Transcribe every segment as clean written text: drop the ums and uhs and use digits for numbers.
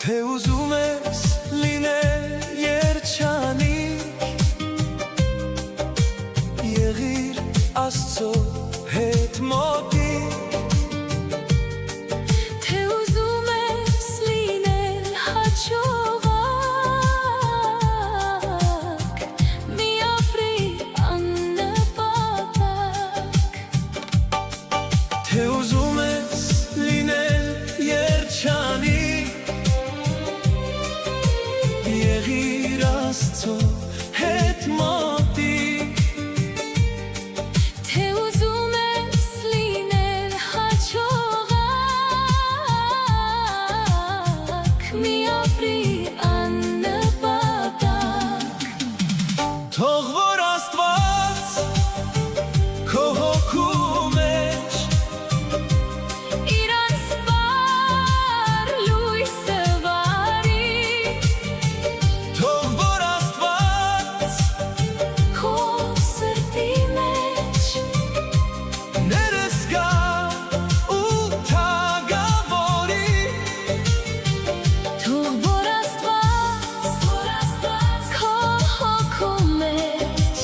Թե ուզում ես լինել երջանիկ, եղիր Աստծո հետ մոտիկ, թե ուզում ես լինել հաջողակ, մի ապրի աննպատակ, թե ուզում ես լինել երջանիկ, եղիր Աստծո հետ մոտիկ, թե ուզում ես լինել հաջողակ, մի ապրի աննպատակ, թող որ Աստված քո հոգու մեջ իր անսպար լույսը վարի, թող որ Աստված քո սրտի մեջ ներս գա ու թագավորի, թող որ Աստված քո հոգու մեջ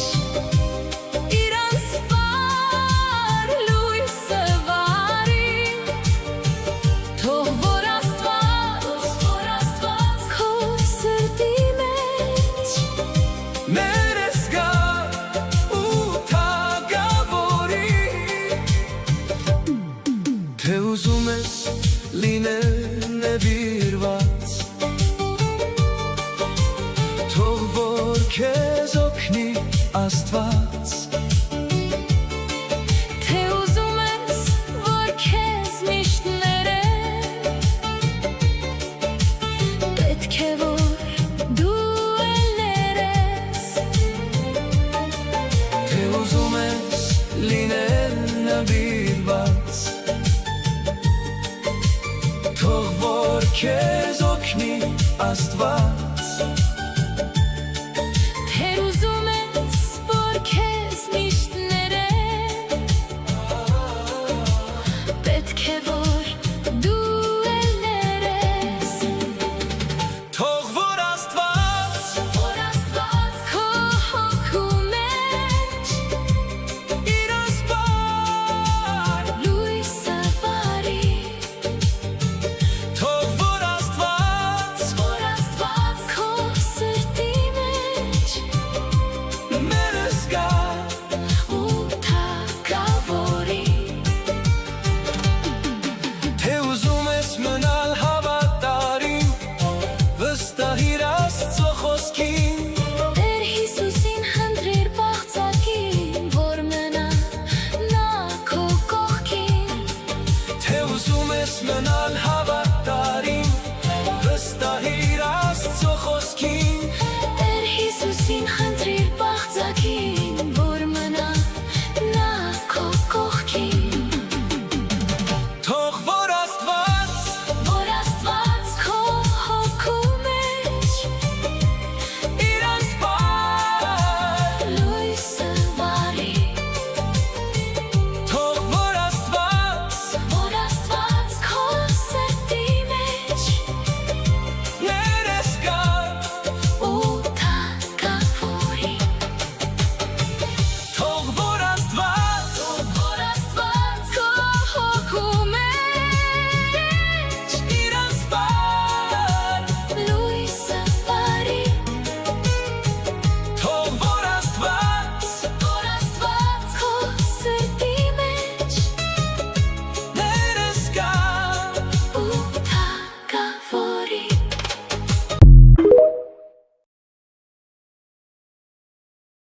իր անսպար լույսը վարի, թող որ Աստված քո սրտի մեջ ներս գա ու թագավորի, թե ուզում ես լինել նվիրված, թող որ քեզ օգնի Աստված, թե ուզում ես որ քեզ միշտ ներեն, պետք է որ դու էլ ներես, թե ուզում ես լինել նվիրված, թող որ քեզ օգնի Աստված,